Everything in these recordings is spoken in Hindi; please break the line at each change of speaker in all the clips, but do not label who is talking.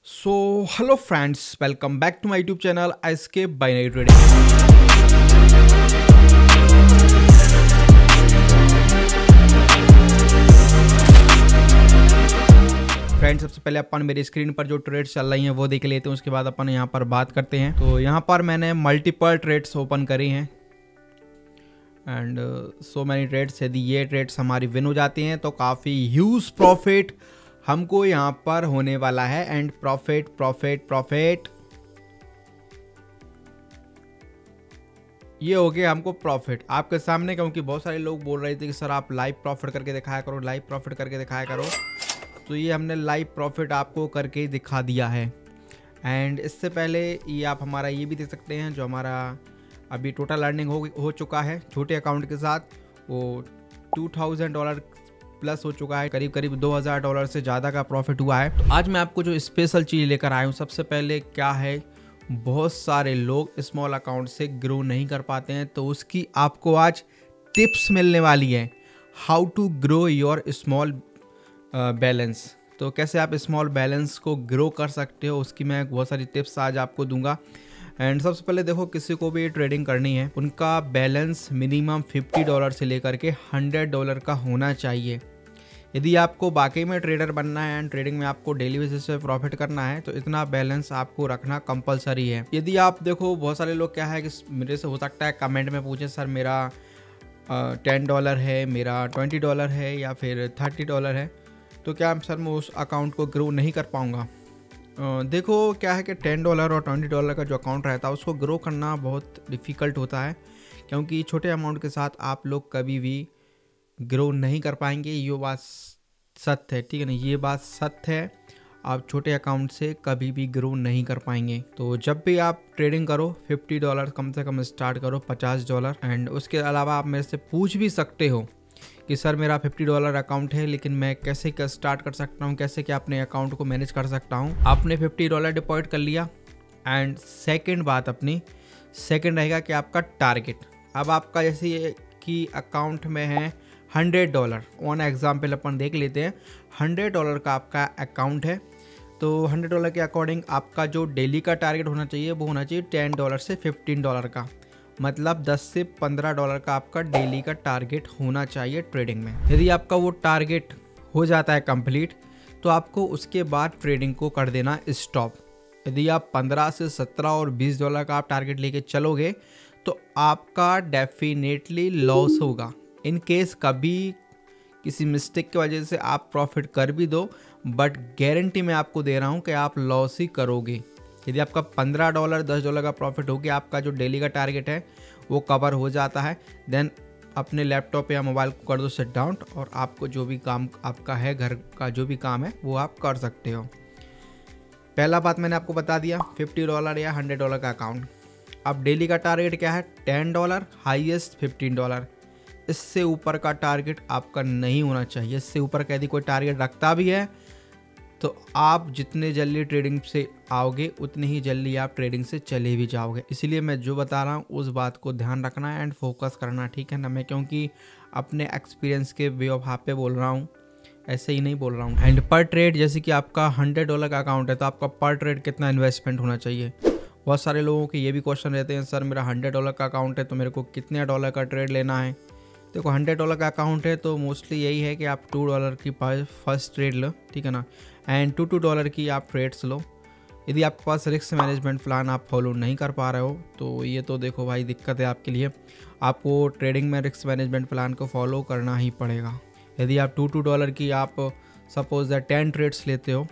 So hello friends, welcome back to my YouTube channel SK Binary Trading. Friends, सबसे पहले अपन मेरी स्क्रीन पर जो ट्रेड्स चल रही हैं वो देख लेते हैं, उसके बाद अपन यहाँ पर बात करते हैं। तो यहाँ पर मैंने मल्टीपल ट्रेड्स ओपन करी हैं एंड सो मैनी ट्रेड्स। यदि ये ट्रेड्स हमारी विन हो जाती हैं तो काफ़ी ह्यूज प्रॉफिट हमको यहाँ पर होने वाला है। एंड प्रॉफिट प्रॉफिट प्रॉफिट ये हो गया हमको प्रॉफिट आपके सामने, क्योंकि बहुत सारे लोग बोल रहे थे कि सर आप लाइव प्रॉफिट करके दिखाया करो, लाइव प्रॉफिट करके दिखाया करो। तो ये हमने लाइव प्रॉफिट आपको करके दिखा दिया है। एंड इससे पहले ये आप हमारा ये भी देख सकते हैं, जो हमारा अभी टोटल अर्निंग हो चुका है छोटे अकाउंट के साथ, वो $2000 प्लस हो चुका है। करीब करीब $2000 से ज़्यादा का प्रॉफिट हुआ है। तो आज मैं आपको जो स्पेशल चीज़ लेकर आया हूँ, सबसे पहले क्या है, बहुत सारे लोग स्मॉल अकाउंट से ग्रो नहीं कर पाते हैं, तो उसकी आपको आज टिप्स मिलने वाली है। How to grow your small balance. तो कैसे आप स्मॉल बैलेंस को ग्रो कर सकते हो, उसकी मैं बहुत सारी टिप्स आज आपको दूंगा। एंड सबसे पहले देखो, किसी को भी ट्रेडिंग करनी है, उनका बैलेंस मिनिमम $50 से लेकर के $100 का होना चाहिए। यदि आपको वाकई में ट्रेडर बनना है एंड ट्रेडिंग में आपको डेली बेसिस पे प्रॉफिट करना है, तो इतना बैलेंस आपको रखना कंपलसरी है। यदि आप देखो, बहुत सारे लोग क्या है कि मेरे से हो सकता है कमेंट में पूछें, सर मेरा $10 है, मेरा $20 है या फिर $30 है, तो क्या सर मैं उस अकाउंट को ग्रो नहीं कर पाऊँगा। देखो क्या है कि $10 और $20 का जो अकाउंट रहता है उसको ग्रो करना बहुत डिफ़िकल्ट होता है, क्योंकि छोटे अमाउंट के साथ आप लोग कभी भी ग्रो नहीं कर पाएंगे। ये बात सत्य है, ठीक है ना, ये बात सत्य है। आप छोटे अकाउंट से कभी भी ग्रो नहीं कर पाएंगे। तो जब भी आप ट्रेडिंग करो, $50 कम से कम स्टार्ट करो, $50। एंड उसके अलावा आप मेरे से पूछ भी सकते हो कि सर मेरा $50 अकाउंट है, लेकिन मैं कैसे क्या स्टार्ट कर सकता हूँ, कैसे क्या अपने अकाउंट को मैनेज कर सकता हूँ। आपने $50 डिपॉजिट कर लिया एंड सेकेंड बात अपनी सेकेंड रहेगा कि आपका टारगेट। अब आपका जैसे कि अकाउंट में है $100, ऑन एग्जाम्पल अपन देख लेते हैं, $100 का आपका अकाउंट है, तो $100 के अकॉर्डिंग आपका जो डेली का टारगेट होना चाहिए वो होना चाहिए $10 से $15 का, मतलब $10 से $15 का आपका डेली का टारगेट होना चाहिए ट्रेडिंग में। यदि आपका वो टारगेट हो जाता है कंप्लीट, तो आपको उसके बाद ट्रेडिंग को कर देना स्टॉप। यदि आप $15 से $17 और $20 का आप टारगेट लेके चलोगे, तो आपका डेफिनेटली लॉस होगा। इन केस कभी किसी मिस्टेक की वजह से आप प्रॉफिट कर भी दो, बट गारंटी मैं आपको दे रहा हूँ कि आप लॉस ही करोगे। यदि आपका $15 $10 का प्रॉफिट हो गया, आपका जो डेली का टारगेट है वो कवर हो जाता है, देन अपने लैपटॉप या मोबाइल को कर दो शट डाउन, और आपको जो भी काम आपका है, घर का जो भी काम है वो आप कर सकते हो। पहला बात मैंने आपको बता दिया, $50 या $100 का अकाउंट। अब डेली का टारगेट क्या है, $10, हाईएस्ट $15। इससे ऊपर का टारगेट आपका नहीं होना चाहिए। इससे ऊपर का यदि कोई टारगेट रखता भी है, तो आप जितने जल्दी ट्रेडिंग से आओगे उतनी ही जल्दी आप ट्रेडिंग से चले भी जाओगे। इसीलिए मैं जो बता रहा हूँ उस बात को ध्यान रखना है एंड फोकस करना, ठीक है ना। मैं क्योंकि अपने एक्सपीरियंस के वे ऑफ हाफ पे बोल रहा हूँ, ऐसे ही नहीं बोल रहा हूँ। एंड पर ट्रेड, जैसे कि आपका $100 का अकाउंट है, तो आपका पर ट्रेड कितना इन्वेस्टमेंट होना चाहिए। बहुत सारे लोगों के ये भी क्वेश्चन रहते हैं, सर मेरा $100 का अकाउंट है तो मेरे को कितने डॉलर का ट्रेड लेना है। देखो, $100 का अकाउंट है तो मोस्टली यही है कि आप $2 की फर्स्ट ट्रेड लो, ठीक है ना, एंड $2 की आप ट्रेड्स लो। यदि आपके पास रिस्क मैनेजमेंट प्लान आप फॉलो नहीं कर पा रहे हो, तो ये तो देखो भाई दिक्कत है आपके लिए। आपको ट्रेडिंग में रिस्क मैनेजमेंट प्लान को फॉलो करना ही पड़ेगा। यदि आप $2 की आप सपोज 10 ट्रेड्स लेते हो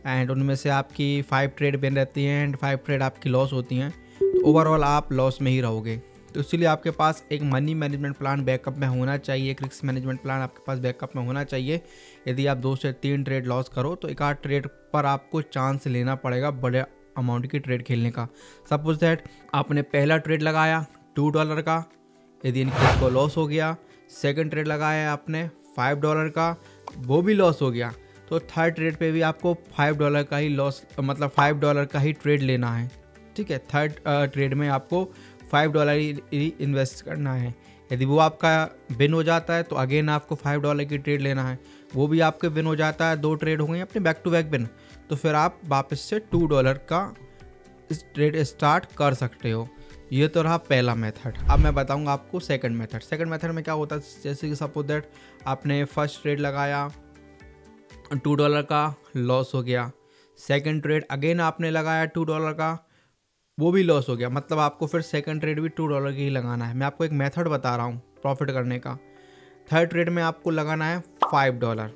एंड उनमें से आपकी 5 ट्रेड विन रहती हैं एंड 5 ट्रेड आपकी लॉस होती हैं, तो ओवरऑल आप लॉस में ही रहोगे। तो इसलिए आपके पास एक मनी मैनेजमेंट प्लान बैकअप में होना चाहिए, एक रिस्क मैनेजमेंट प्लान आपके पास बैकअप में होना चाहिए। यदि आप 2 से 3 ट्रेड लॉस करो, तो एक आध ट्रेड पर आपको चांस लेना पड़ेगा बड़े अमाउंट की ट्रेड खेलने का। सपोज दैट आपने पहला ट्रेड लगाया $2 का, यदि इनकेस को लॉस हो गया, सेकंड ट्रेड लगाया आपने $5 का, वो भी लॉस हो गया, तो थर्ड ट्रेड पे भी आपको $5 का ही लॉस, मतलब $5 का ही ट्रेड लेना है, ठीक है। थर्ड ट्रेड में आपको $5 ही इन्वेस्ट करना है। यदि वो आपका विन हो जाता है तो अगेन आपको $5 की ट्रेड लेना है, वो भी आपके विन हो जाता है, 2 ट्रेड हो गई अपने बैक टू बैक विन, तो फिर आप वापस से $2 का ट्रेड स्टार्ट कर सकते हो। ये तो रहा पहला मेथड। अब मैं बताऊंगा आपको सेकंड मेथड। सेकंड मेथड में क्या होता है, जैसे कि सपोज दैट आपने फर्स्ट ट्रेड लगाया, $2 का लॉस हो गया। सेकंड ट्रेड अगेन आपने लगाया $2 का, वो भी लॉस हो गया। मतलब आपको फिर सेकंड ट्रेड भी $2 की ही लगाना है। मैं आपको एक मेथड बता रहा हूँ प्रॉफिट करने का। थर्ड ट्रेड में आपको लगाना है $5।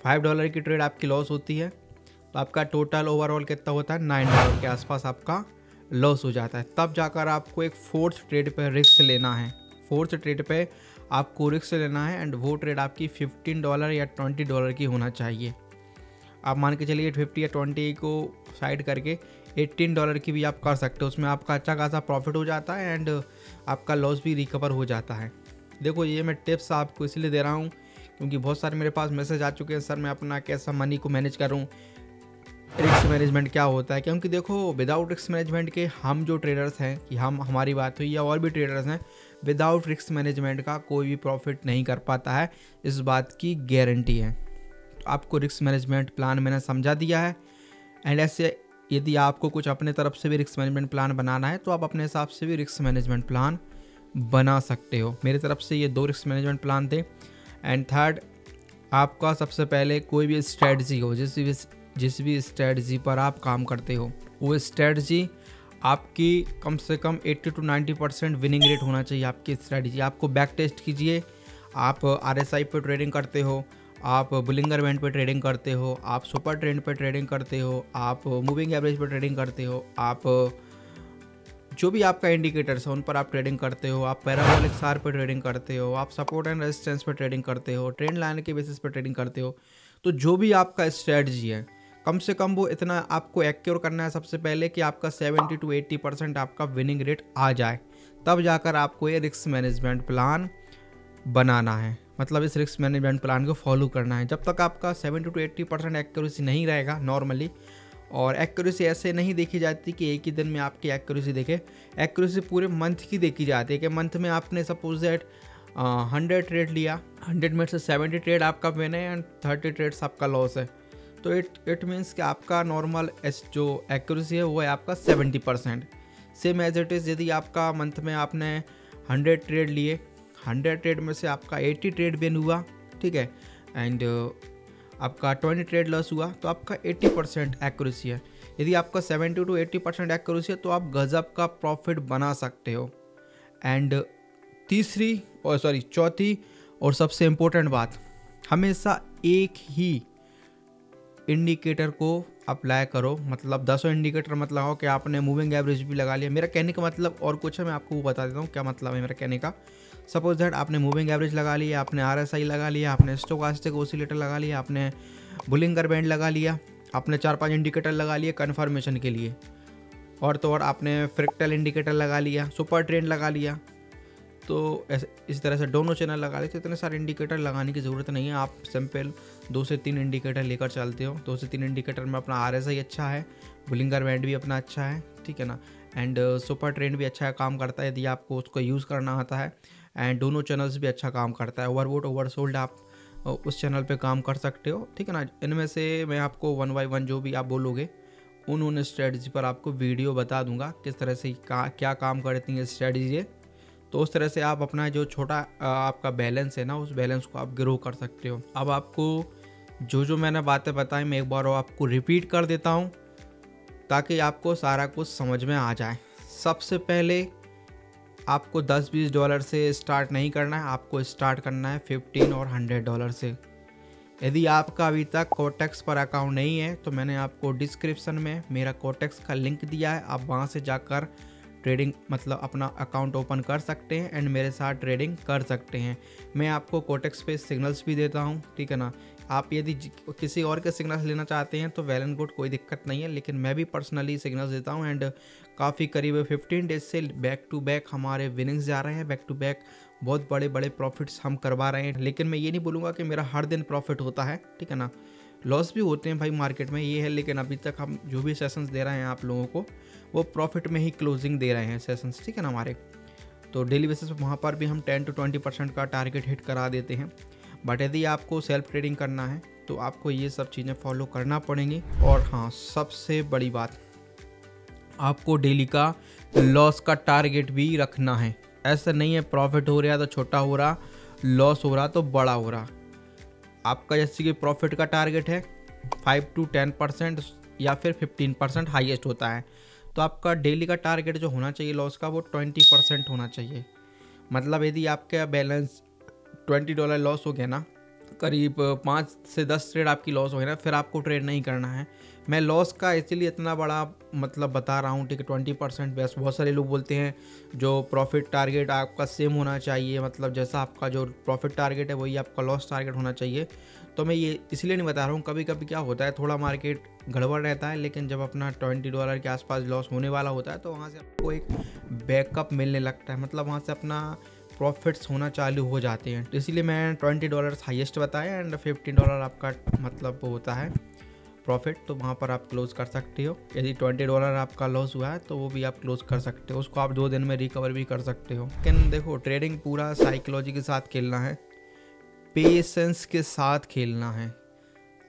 $5 की ट्रेड आपकी लॉस होती है, तो आपका टोटल ओवरऑल कितना होता है, $9 के आसपास आपका लॉस हो जाता है। तब जाकर आपको एक फोर्थ ट्रेड पे रिस्क लेना है। फोर्थ ट्रेड पे आपको रिस्क लेना है एंड वो ट्रेड आपकी $15 या $20 की होना चाहिए। आप मान के चलिए 50 या 20 को साइड करके $18 की भी आप कर सकते हो। उसमें आपका अच्छा खासा प्रॉफिट हो जाता है एंड आपका लॉस भी रिकवर हो जाता है। देखो ये मैं टिप्स आपको इसलिए दे रहा हूँ क्योंकि बहुत सारे मेरे पास मैसेज आ चुके हैं, सर मैं अपना कैसा मनी को मैनेज करूँ, रिस्क मैनेजमेंट क्या होता है। क्योंकि देखो विदाउट रिस्क मैनेजमेंट के हम जो ट्रेडर्स हैं, कि हम हमारी बात हुई या और भी ट्रेडर्स हैं, विदाउट रिस्क मैनेजमेंट का कोई भी प्रॉफिट नहीं कर पाता है, इस बात की गारंटी है। तो आपको रिस्क मैनेजमेंट प्लान मैंने समझा दिया है एंड ऐसे यदि आपको कुछ अपने तरफ से भी रिस्क मैनेजमेंट प्लान बनाना है तो आप अपने हिसाब से भी रिस्क मैनेजमेंट प्लान बना सकते हो। मेरी तरफ से ये 2 रिस्क मैनेजमेंट प्लान थे। एंड थर्ड, आपका सबसे पहले कोई भी स्ट्रेटजी हो, जिस भी स्ट्रेटजी पर आप काम करते हो, वो स्ट्रेटजी आपकी कम से कम 80 to 90% विनिंग रेट होना चाहिए। आपकी स्ट्रेटजी आपको बैक टेस्ट कीजिए। आप RSI पे ट्रेडिंग करते हो, आप बुलिंगर बैंड पे ट्रेडिंग करते हो, आप सुपर ट्रेंड पे ट्रेडिंग करते हो, आप मूविंग एवरेज पे ट्रेडिंग करते हो, आप जो भी आपका इंडिकेटर्स है उन पर आप ट्रेडिंग करते हो, आप पैराबोलिक सार पे ट्रेडिंग करते हो, आप सपोर्ट एंड रेजिस्टेंस पे ट्रेडिंग करते हो, ट्रेंड लाइन के बेसिस पे ट्रेडिंग करते हो। तो जो भी आपका स्ट्रेटजी है कम से कम वो इतना आपको एक्योर करना है सबसे पहले कि आपका 70 to 80% आपका विनिंग रेट आ जाए। तब जाकर आपको ये रिस्क मैनेजमेंट प्लान बनाना है, मतलब इस रिस्क मैनेजमेंट प्लान को फॉलो करना है। जब तक आपका 70 to 80% एक्यूरेसी नहीं रहेगा नॉर्मली, और एक्यूरेसी ऐसे नहीं देखी जाती कि एक ही दिन में आपकी एक्यूरेसी देखे, एक्यूरेसी पूरे मंथ की देखी जाती है कि मंथ में आपने सपोज दैट 100 ट्रेड लिया, 100 में से 70 ट्रेड आपका विन है एंड 30 ट्रेड्स आपका लॉस है। तो इट मीन्स कि आपका नॉर्मल जो एक्यूरेसी है वो है आपका 70%। सेम एज इट इज़ यदि आपका मंथ में आपने 100 ट्रेड लिए, 100 ट्रेड में से आपका 80 ट्रेड विन हुआ, ठीक है, एंड आपका 20 ट्रेड लॉस हुआ, तो आपका 80% एक्यूरेसी है। यदि आपका 70 to 80% एक्यूरेसी है तो आप गज़ब का प्रॉफिट बना सकते हो। एंड चौथी और सबसे इम्पोर्टेंट बात, हमेशा एक ही इंडिकेटर को अप्लाई करो। मतलब 10 इंडिकेटर मत लगाओ कि आपने मूविंग एवरेज भी लगा लिया। मेरा कहने का मतलब और कुछ है, मैं आपको वो बता देता हूँ क्या मतलब है मेरा कहने का। सपोज दैट आपने मूविंग एवरेज लगा लिया, आपने RSI लगा लिया, आपने स्टोकास्टिक ओसिलेटर लगा लिया, आपने बुलिंगर बैंड लगा लिया, आपने 4-5 इंडिकेटर लगा लिए कन्फर्मेशन के लिए, और तो और आपने फ्रैक्टल इंडिकेटर लगा लिया, सुपर ट्रेंड लगा लिया। तो इस तरह से दोनों चैनल लगा लेते। इतने सारे इंडिकेटर लगाने की ज़रूरत नहीं है, आप सिंपल 2 से 3 इंडिकेटर लेकर चलते हो। 2 से 3 इंडिकेटर में अपना RSI अच्छा है, बुलिंगर बैंड भी अपना अच्छा है, ठीक है ना, एंड सुपर ट्रेंड भी अच्छा काम करता है यदि आपको उसको यूज़ करना आता है, एंड दोनों चैनल्स भी अच्छा काम करता है। ओवरबोट ओवरसोल्ड आप उस चैनल पे काम कर सकते हो, ठीक है ना। इनमें से मैं आपको 1 by 1 जो भी आप बोलोगे उन स्ट्रेटजी पर आपको वीडियो बता दूंगा किस तरह से क्या काम करती है स्ट्रेटजी। तो उस तरह से आप अपना जो छोटा आपका बैलेंस है ना, उस बैलेंस को आप ग्रो कर सकते हो। अब आपको जो मैंने बातें बताई मैं एक बार आपको रिपीट कर देता हूँ ताकि आपको सारा कुछ समझ में आ जाए। सबसे पहले आपको $10-20 से स्टार्ट नहीं करना है, आपको स्टार्ट करना है $15 और $100 से। यदि आपका अभी तक कोटेक्स पर अकाउंट नहीं है तो मैंने आपको डिस्क्रिप्शन में मेरा कोटेक्स का लिंक दिया है, आप वहाँ से जाकर ट्रेडिंग मतलब अपना अकाउंट ओपन कर सकते हैं एंड मेरे साथ ट्रेडिंग कर सकते हैं। मैं आपको कोटेक्स पे सिग्नल्स भी देता हूं, ठीक है ना। आप यदि किसी और के सिग्नल्स लेना चाहते हैं तो वेल एंड गुड, कोई दिक्कत नहीं है, लेकिन मैं भी पर्सनली सिग्नल्स देता हूं एंड काफ़ी करीब 15 डेज से बैक टू बैक हमारे विनिंग्स जा रहे हैं, बैक टू बैक बहुत बड़े बड़े प्रॉफिट्स हम करवा रहे हैं। लेकिन मैं ये नहीं बोलूँगा कि मेरा हर दिन प्रॉफिट होता है, ठीक है ना, लॉस भी होते हैं भाई मार्केट में, ये है। लेकिन अभी तक हम जो भी सेशंस दे रहे हैं आप लोगों को वो प्रॉफिट में ही क्लोजिंग दे रहे हैं सेशंस, ठीक है ना हमारे। तो डेली बेसिस पे वहाँ पर भी हम 10 to 20% का टारगेट हिट करा देते हैं। बट यदि आपको सेल्फ ट्रेडिंग करना है तो आपको ये सब चीज़ें फॉलो करना पड़ेंगी। और हाँ, सबसे बड़ी बात, आपको डेली का लॉस का टारगेट भी रखना है। ऐसा नहीं है प्रॉफिट हो रहा तो छोटा हो रहा, लॉस हो रहा तो बड़ा हो रहा। आपका जैसे कि प्रॉफिट का टारगेट है 5 to 10% या फिर 15% हाईएस्ट होता है, तो आपका डेली का टारगेट जो होना चाहिए लॉस का वो 20% होना चाहिए। मतलब यदि आपका बैलेंस $20 लॉस हो गया ना, करीब 5 से 10 ट्रेड आपकी लॉस हो गई ना, फिर आपको ट्रेड नहीं करना है। मैं लॉस का इसीलिए इतना बड़ा मतलब बता रहा हूँ, ठीक है, 20% बेस्ट। बहुत सारे लोग बोलते हैं जो प्रॉफिट टारगेट आपका सेम होना चाहिए, मतलब जैसा आपका जो प्रॉफिट टारगेट है वही आपका लॉस टारगेट होना चाहिए। तो मैं ये इसलिए नहीं बता रहा हूँ, कभी कभी क्या होता है थोड़ा मार्केट गड़बड़ रहता है, लेकिन जब अपना $20 के आसपास लॉस होने वाला होता है तो वहाँ से आपको एक बैकअप मिलने लगता है, मतलब वहाँ से अपना प्रॉफिट्स होना चालू हो जाते हैं। तो इसीलिए मैं $20 हाईएस्ट बताया एंड $15 आपका मतलब होता है प्रॉफिट, तो वहाँ पर आप क्लोज कर सकते हो। यदि $20 आपका लॉस हुआ है तो वो भी आप क्लोज कर सकते हो, उसको आप 2 दिन में रिकवर भी कर सकते हो। लेकिन देखो, ट्रेडिंग पूरा साइकोलॉजी के साथ खेलना है, पेशेंस के साथ खेलना है।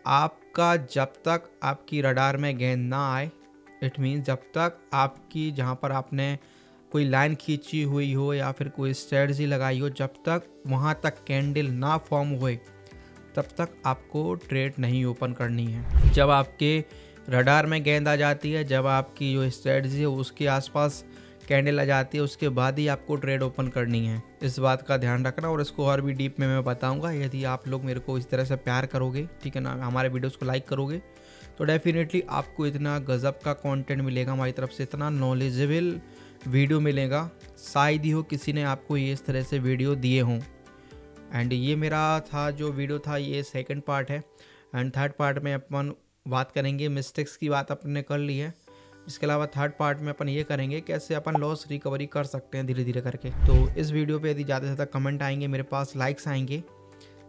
आपका जब तक आपकी रडार में गेंद ना आए, इट मीन जब तक आपकी जहाँ पर आपने कोई लाइन खींची हुई हो या फिर कोई स्ट्रेटजी लगाई हो, जब तक वहाँ तक कैंडल ना फॉर्म हुए तब तक आपको ट्रेड नहीं ओपन करनी है। जब आपके रडार में गेंद आ जाती है, जब आपकी जो स्ट्रेटजी है उसके आसपास कैंडल आ जाती है, उसके बाद ही आपको ट्रेड ओपन करनी है। इस बात का ध्यान रखना, और इसको और भी डीप में मैं बताऊंगा। यदि आप लोग मेरे को इस तरह से प्यार करोगे, ठीक है ना, हमारे वीडियोस को लाइक करोगे, तो डेफिनेटली आपको इतना गज़ब का कंटेंट मिलेगा हमारी तरफ से, इतना नॉलेजेबल वीडियो मिलेगा, शायद ही हो किसी ने आपको ये इस तरह से वीडियो दिए हों। एंड ये मेरा था जो वीडियो था, ये सेकंड पार्ट है। एंड थर्ड पार्ट में अपन बात करेंगे, मिस्टेक्स की बात अपन ने कर ली है, इसके अलावा थर्ड पार्ट में अपन ये करेंगे कैसे अपन लॉस रिकवरी कर सकते हैं धीरे धीरे करके। तो इस वीडियो पे यदि ज़्यादा से ज़्यादा कमेंट आएंगे, मेरे पास लाइक्स आएंगे,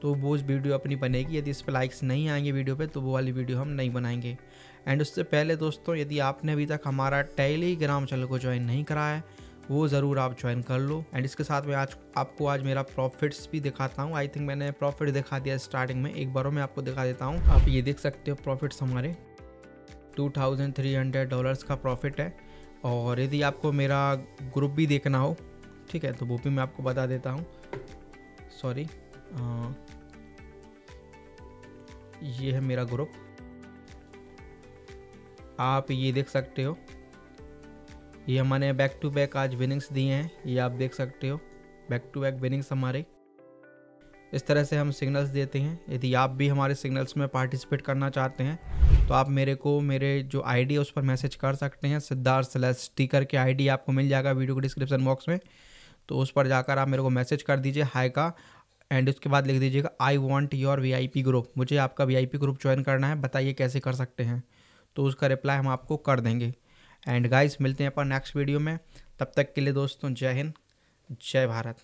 तो वो उस वीडियो अपनी बनेगी। यदि इस पर लाइक्स नहीं आएंगे वीडियो पे, तो वो वाली वीडियो हम नहीं बनाएंगे। एंड उससे पहले दोस्तों, यदि आपने अभी तक हमारा टेलीग्राम चैनल को ज्वाइन नहीं करा है, वो ज़रूर आप ज्वाइन कर लो। एंड इसके साथ में आपको मेरा प्रॉफिट्स भी दिखाता हूँ। आई थिंक मैंने प्रॉफिट दिखा दिया स्टार्टिंग में, एक बार मैं आपको दिखा देता हूँ। आप ये देख सकते हो प्रॉफिट्स हमारे $2,300 का प्रॉफिट है। और यदि आपको मेरा ग्रुप भी देखना हो, ठीक है, तो वो भी मैं आपको बता देता हूँ। सॉरी, ये है मेरा ग्रुप, आप ये देख सकते हो। ये हमारे बैक टू बैक आज विनिंग्स दिए हैं, ये आप देख सकते हो, बैक टू बैक विनिंग्स हमारे। इस तरह से हम सिग्नल्स देते हैं। यदि आप भी हमारे सिग्नल्स में पार्टिसिपेट करना चाहते हैं तो आप मेरे जो आईडी है उस पर मैसेज कर सकते हैं। सिद्धार्थ करके आईडी आपको मिल जाएगा वीडियो के डिस्क्रिप्शन बॉक्स में, तो उस पर जाकर आप मेरे को मैसेज कर दीजिए हाई का, एंड उसके बाद लिख दीजिएगा I want your VIP group, मुझे आपका वीआईपी ग्रुप ज्वाइन करना है, बताइए कैसे कर सकते हैं, तो उसका रिप्लाई हम आपको कर देंगे। एंड गाइस, मिलते हैं अपन नेक्स्ट वीडियो में, तब तक के लिए दोस्तों जय हिंद, जय भारत।